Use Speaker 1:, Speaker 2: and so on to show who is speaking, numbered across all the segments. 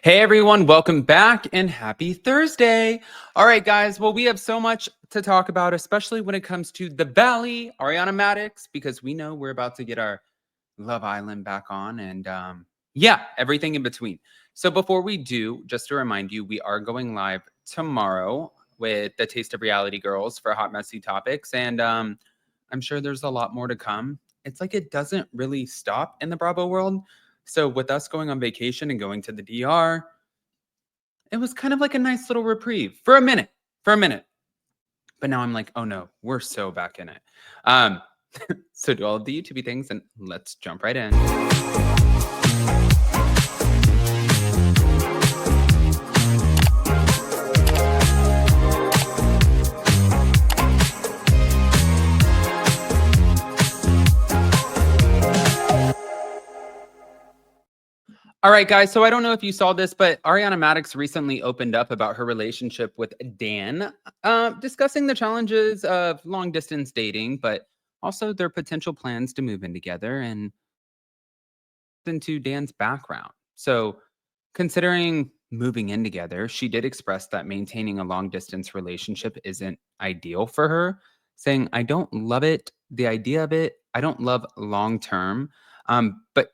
Speaker 1: Hey everyone, welcome back and happy Thursday. All right, guys. Well, we have so much to talk about, especially when it comes to the Valley, Ariana Madix, because we know we're about to get our Love Island back on and everything in between. So before we do, just to remind you, we are going live tomorrow with the Taste of Reality Girls for Hot Messy Topics. And I'm sure there's a lot more to come. It's like it doesn't really stop in the Bravo world. So with us going on vacation and going to the DR, it was kind of like a nice little reprieve for a minute. But now I'm like, oh no, we're so back in it. So do all of the YouTube things and let's jump right in. All right, guys. So I don't know if you saw this, but Ariana Madix recently opened up about her relationship with Dan, discussing the challenges of long distance dating, but also their potential plans to move in together and into Dan's background. So considering moving in together, she did express that maintaining a long distance relationship isn't ideal for her, saying, I don't love it, the idea of it. I don't love long term. But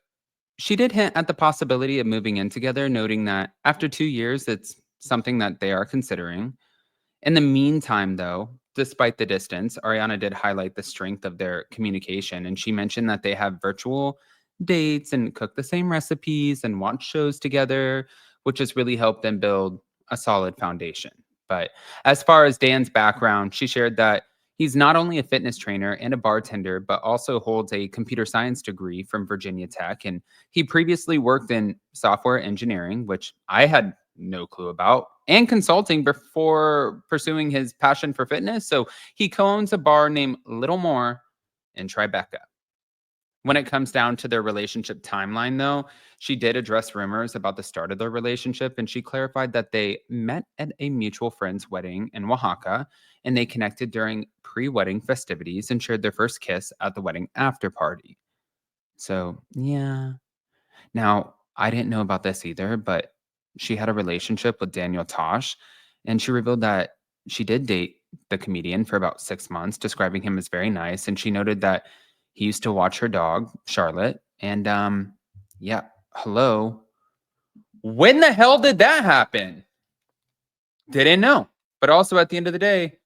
Speaker 1: she did hint at the possibility of moving in together, noting that after 2 years, it's something that they are considering. In the meantime, though, despite the distance, Ariana did highlight the strength of their communication. And she mentioned that they have virtual dates and cook the same recipes and watch shows together, which has really helped them build a solid foundation. But as far as Dan's background, she shared that he's not only a fitness trainer and a bartender, but also holds a computer science degree from Virginia Tech. And he previously worked in software engineering, which I had no clue about, and consulting before pursuing his passion for fitness. So he co-owns a bar named Little More in Tribeca. When it comes down to their relationship timeline, though, she did address rumors about the start of their relationship, and she clarified that they met at a mutual friend's wedding in Oaxaca, and they connected during pre-wedding festivities and shared their first kiss at the wedding after party. So, yeah. Now, I didn't know about this either, but she had a relationship with Daniel Tosh, and she revealed that she did date the comedian for about 6 months, describing him as very nice. And she noted that he used to watch her dog, Charlotte. And hello. When the hell did that happen? Didn't know. But also at the end of the day,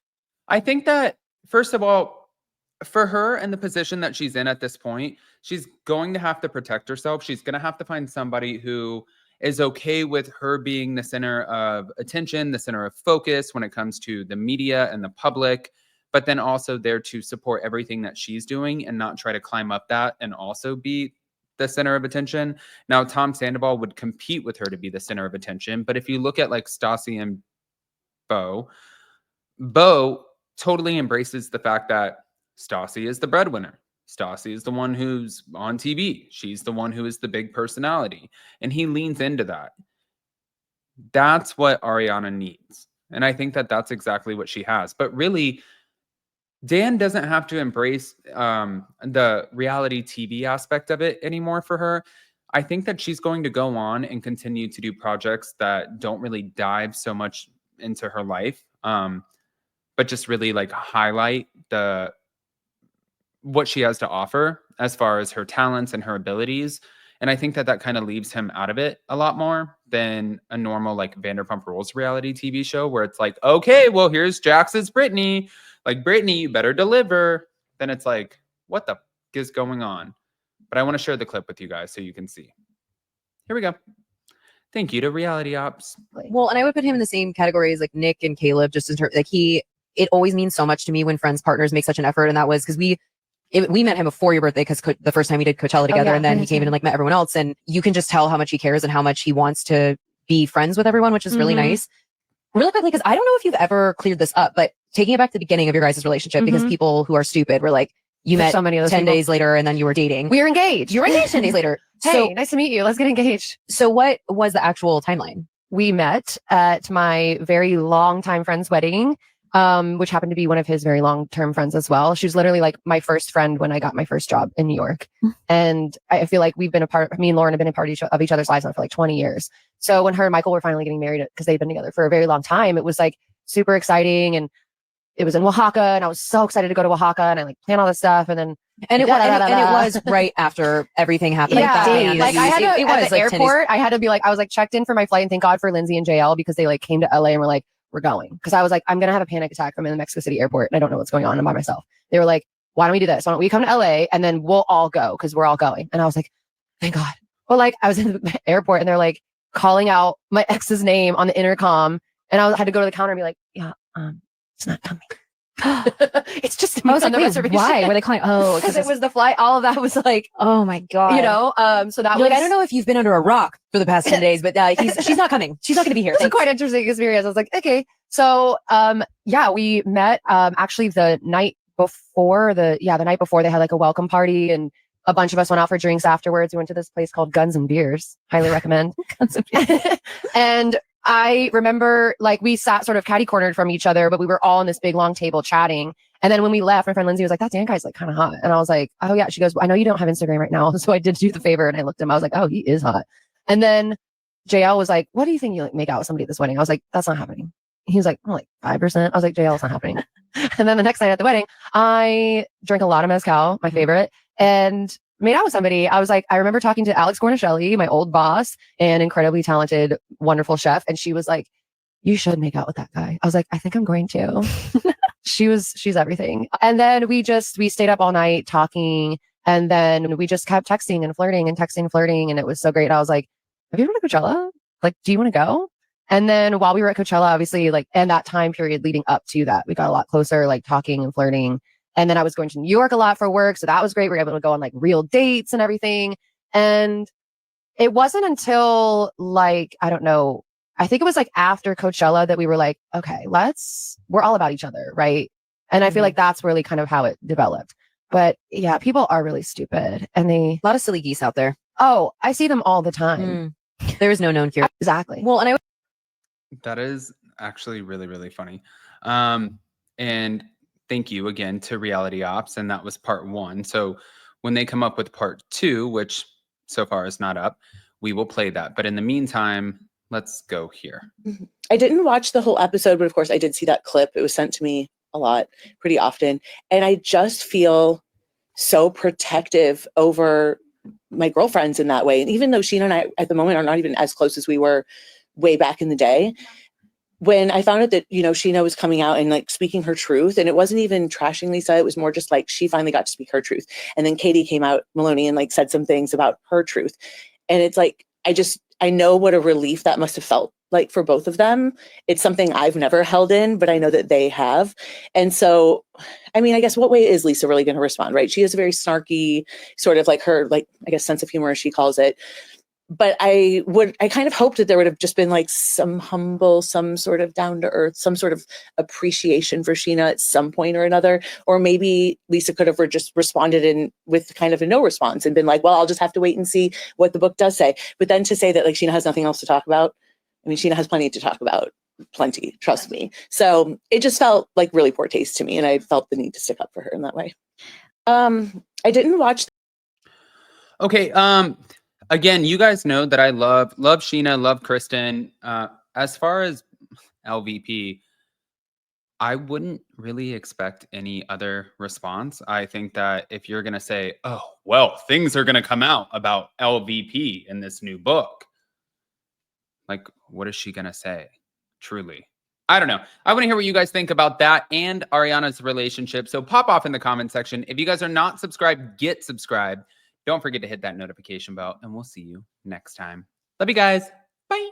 Speaker 1: I think that, first of all, for her and the position that she's in at this point, she's going to have to protect herself. She's going to have to find somebody who is okay with her being the center of attention, the center of focus when it comes to the media and the public, but then also there to support everything that she's doing and not try to climb up that and also be the center of attention. Now, Tom Sandoval would compete with her to be the center of attention. But if you look at like Stassi and Bo totally embraces the fact that Stassi is the breadwinner. Stassi is the one who's on TV. She's the one who is the big personality. And he leans into that. That's what Ariana needs. And I think that that's exactly what she has. But really, Dan doesn't have to embrace the reality TV aspect of it anymore for her. I think that she's going to go on and continue to do projects that don't really dive so much into her life, but just really like highlight what she has to offer as far as her talents and her abilities. And I think that that kind of leaves him out of it a lot more than a normal like Vanderpump Rules reality TV show where it's like, okay, well, here's Jax's Brittany. Like, Brittany, you better deliver. Then it's like, what the f is going on? But I want to share the clip with you guys so you can see. Here we go. Thank you to Reality Ops.
Speaker 2: Well, and I would put him in the same category as like Nick and Caleb, just in terms like it always means so much to me when friends, partners make such an effort. And that was because we met him before your birthday because the first time we did Coachella together, and then he came in and like met everyone else, and you can just tell how much he cares and how much he wants to be friends with everyone, which is really nice. Really quickly, because I don't know if you've ever cleared this up, but taking it back to the beginning of your guys' relationship, because people who are stupid were like, you met so many of those 10 days later and then you were dating.
Speaker 3: We were engaged.
Speaker 2: You were engaged 10 days later.
Speaker 3: Hey, so, nice to meet you. Let's get engaged.
Speaker 2: So what was the actual timeline?
Speaker 3: We met at my very long time friend's wedding. which happened to be one of his very long-term friends as well. She was literally like my first friend when I got my first job in New York. And I feel like me and Lauren have been a part of each other's lives now for like 20 years. So when her and Michael were finally getting married, because they'd been together for a very long time, it was like super exciting. And it was in Oaxaca, and I was so excited to go to Oaxaca, and I like plan all this stuff. And then
Speaker 2: and it was right after everything happened.
Speaker 3: Yeah,
Speaker 2: days.
Speaker 3: like I had to,
Speaker 2: it was
Speaker 3: at the
Speaker 2: like
Speaker 3: airport, I had to be like, I was like checked in for my flight, and thank God for Lindsay and JL, because they like came to LA and were like, we're going. Because I was like, I'm gonna have a panic attack. I'm in the Mexico City airport and I don't know what's going on. I'm by myself. They were like, why don't we do this? Why don't we come to LA and then we'll all go, because we're all going. And I was like, thank God. Well, like I was in the airport and they're like calling out my ex's name on the intercom, and I had to go to the counter and be like, yeah, it's not coming. It's just
Speaker 4: I was like, wait, why were they calling? Oh,
Speaker 3: because it was the flight. All of that was like,
Speaker 4: oh my God,
Speaker 3: you know. So that was
Speaker 2: like, I don't know if you've been under a rock for the past 10 days, but she's not coming. She's not going to be here.
Speaker 3: It's a quite interesting experience. I was like, okay. So yeah, we met actually the night before the night before they had like a welcome party, and a bunch of us went out for drinks afterwards. We went to this place called Guns and Beers. Highly recommend. Guns and Beers. And I remember like we sat sort of catty cornered from each other, but we were all on this big long table chatting. And then when we left, my friend Lindsay was like, that Dan guy's like kind of hot. And I was like, oh yeah. She goes, I know you don't have Instagram right now. So I did do the favor and I looked at him. I was like, oh, he is hot. And then JL was like, what do you think you like make out with somebody at this wedding? I was like, that's not happening. He was like, oh, like 5%. I was like, JL, it's not happening. And then the next night at the wedding, I drank a lot of mezcal, my favorite, and made out with somebody. I was like, I remember talking to Alex Gornishelli, my old boss, an incredibly talented, wonderful chef. And she was like, you should make out with that guy. I was like, I think I'm going to. She's everything. And then we stayed up all night talking. And then we just kept texting and flirting and texting and flirting. And it was so great. I was like, have you ever been to Coachella? Like, do you want to go? And then while we were at Coachella, obviously, like, and that time period leading up to that, we got a lot closer, like talking and flirting. And then I was going to New York a lot for work. So that was great. We were able to go on like real dates and everything. And it wasn't until like, I don't know, I think it was like after Coachella that we were like, okay, we're all about each other. Right. And I feel like that's really kind of how it developed. But yeah, people are really stupid, and a
Speaker 2: lot of silly geese out there.
Speaker 3: Oh, I see them all the time.
Speaker 2: There is no known cure.
Speaker 3: Exactly.
Speaker 2: Well, and
Speaker 1: that is actually really, really funny. And thank you again to Reality Ops. And that was part 1. So when they come up with part 2, which so far is not up, we will play that. But in the meantime, let's go here.
Speaker 5: I didn't watch the whole episode, but of course I did see that clip. It was sent to me a lot, pretty often. And I just feel so protective over my girlfriends in that way. And even though Scheana and I at the moment are not even as close as we were way back in the day, when I found out that, you know, Scheana was coming out and like speaking her truth, and it wasn't even trashing Lisa, it was more just like she finally got to speak her truth. And then Katie came out, Maloney, and like said some things about her truth. And it's like, I know what a relief that must have felt like for both of them. It's something I've never held in, but I know that they have. And so, I mean, I guess what way is Lisa really going to respond, right? She has a very snarky sort of like her, like, I guess, sense of humor, as she calls it. But I kind of hoped that there would have just been like some humble, some sort of down to earth, some sort of appreciation for Scheana at some point or another. Or maybe Lisa could have just responded with kind of a no response and been like, well, I'll just have to wait and see what the book does say. But then to say that like Scheana has nothing else to talk about. I mean, Scheana has plenty to talk about, plenty, trust me. So it just felt like really poor taste to me. And I felt the need to stick up for her in that way. I didn't watch.
Speaker 1: Okay. Again, you guys know that I love Scheana, love Kristen. As far as LVP, I wouldn't really expect any other response. I think that if you're going to say, oh, well, things are going to come out about LVP in this new book, like, what is she going to say? Truly. I don't know. I want to hear what you guys think about that and Ariana's relationship. So pop off in the comment section. If you guys are not subscribed, get subscribed. Don't forget to hit that notification bell, and we'll see you next time. Love you guys. Bye.